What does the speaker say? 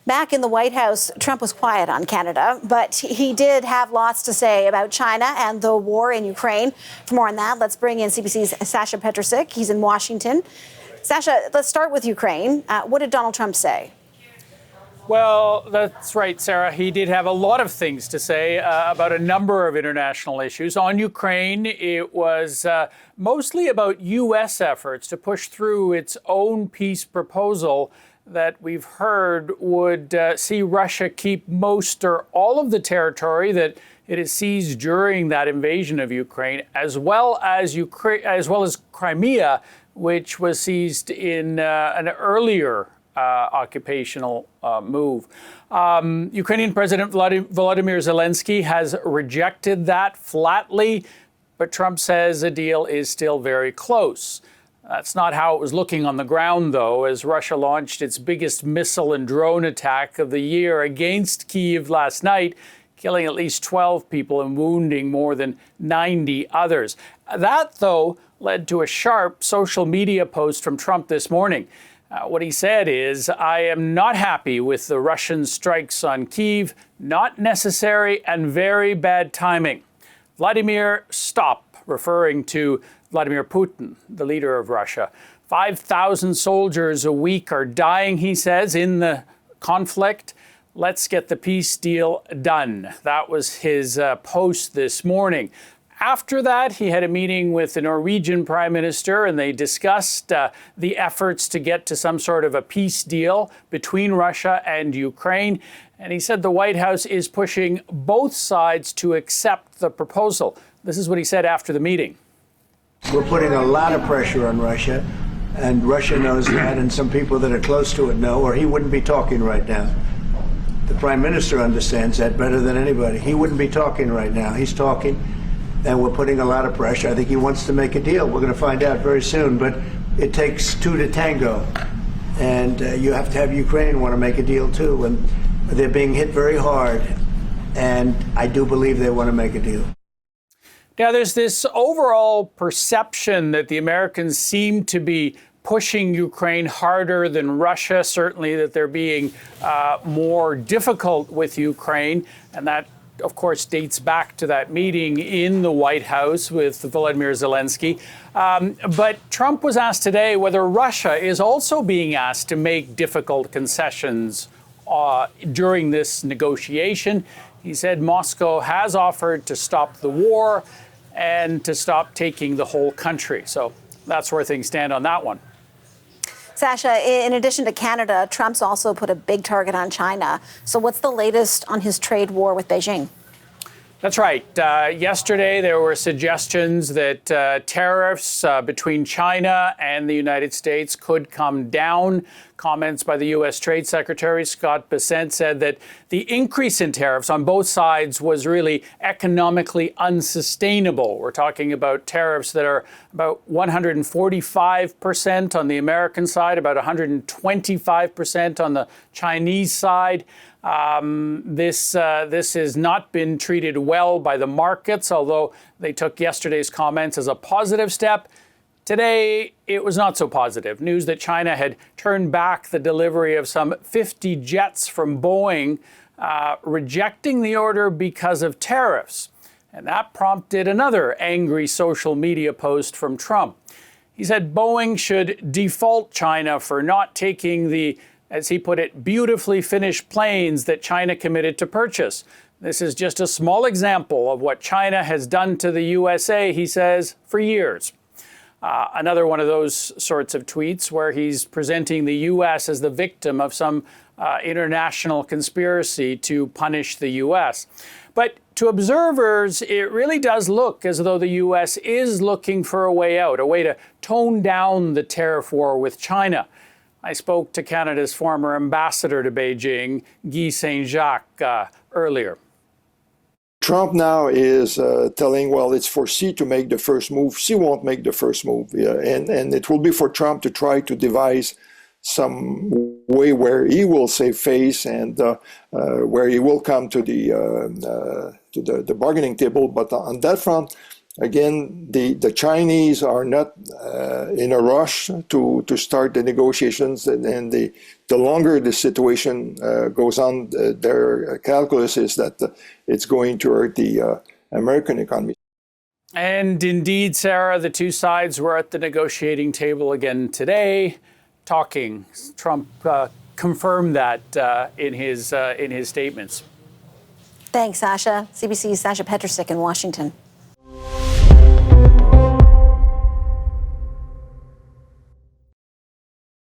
Back in the White House, Trump was quiet on Canada, but he did have lots to say about China and the war in Ukraine. For more on that, let's bring in CBC's Sasha Petrusik. He's in Washington. Sasha, let's start with Ukraine. What did Donald Trump say? Well, that's right, Sarah. He did have a lot of things to say about a number of international issues. On Ukraine, it was mostly about U.S. efforts to push through its own peace proposal that we've heard would see Russia keep most or all of the territory that it has seized during that invasion of Ukraine, as well as Crimea, which was seized in an earlier occupational move. Ukrainian President Volodymyr Zelensky has rejected that flatly, but Trump says a deal is still very close. That's not how it was looking on the ground, though, as Russia launched its biggest missile and drone attack of the year against Kyiv last night, killing at least 12 people and wounding more than 90 others. That, though, led to a sharp social media post from Trump this morning. What he said is, "I am not happy with the Russian strikes on Kyiv, not necessary and very bad timing. Vladimir, stop," referring to Vladimir Putin, the leader of Russia. 5,000 soldiers a week are dying, he says, in the conflict. Let's get the peace deal done. That was his post this morning. After that, he had a meeting with the Norwegian Prime Minister, and they discussed the efforts to get to some sort of a peace deal between Russia and Ukraine. And he said the White House is pushing both sides to accept the proposal. This is what he said after the meeting. We're putting a lot of pressure on Russia, and Russia knows that, and some people that are close to it know, or he wouldn't be talking right now. The Prime Minister understands that better than anybody. He wouldn't be talking right now. He's talking, and we're putting a lot of pressure. I think he wants to make a deal. We're going to find out very soon, but it takes two to tango, and you have to have Ukraine want to make a deal too, and they're being hit very hard, and I do believe they want to make a deal. Now, there's this overall perception that the Americans seem to be pushing Ukraine harder than Russia, certainly that they're being more difficult with Ukraine. And that, of course, dates back to that meeting in the White House with Volodymyr Zelensky. But Trump was asked today whether Russia is also being asked to make difficult concessions during this negotiation. He said Moscow has offered to stop the war and to stop taking the whole country. So that's where things stand on that one. Sasha, in addition to Canada, Trump's also put a big target on China. So what's the latest on his trade war with Beijing? That's right. Yesterday, there were suggestions that tariffs between China and the United States could come down. Comments by the U.S. Trade Secretary Scott Bessent said that the increase in tariffs on both sides was really economically unsustainable. We're talking about tariffs that are about 145% on the American side, about 125% on the Chinese side. This has not been treated well by the markets, although they took yesterday's comments as a positive step. Today, it was not so positive. News that China had turned back the delivery of some 50 jets from Boeing, rejecting the order because of tariffs. And that prompted another angry social media post from Trump. He said Boeing should default China for not taking the, as he put it, beautifully finished planes that China committed to purchase. This is just a small example of what China has done to the USA, he says, for years. Another one of those sorts of tweets where he's presenting the U.S. as the victim of some international conspiracy to punish the U.S. But to observers, it really does look as though the U.S. is looking for a way out, a way to tone down the tariff war with China. I spoke to Canada's former ambassador to Beijing, Guy Saint-Jacques, earlier. Trump now is telling, well, it's for Xi to make the first move. Xi won't make the first move. And it will be for Trump to try to devise some way where he will save face and where he will come to the bargaining table. But on that front, again, the Chinese are not in a rush to start the negotiations, and the longer the situation goes on, their calculus is that it's going to hurt the American economy. And indeed, Sarah, the two sides were at the negotiating table again today, talking. Trump confirmed that in his statements. Thanks, Sasha. CBC's Sasha Petrusik in Washington.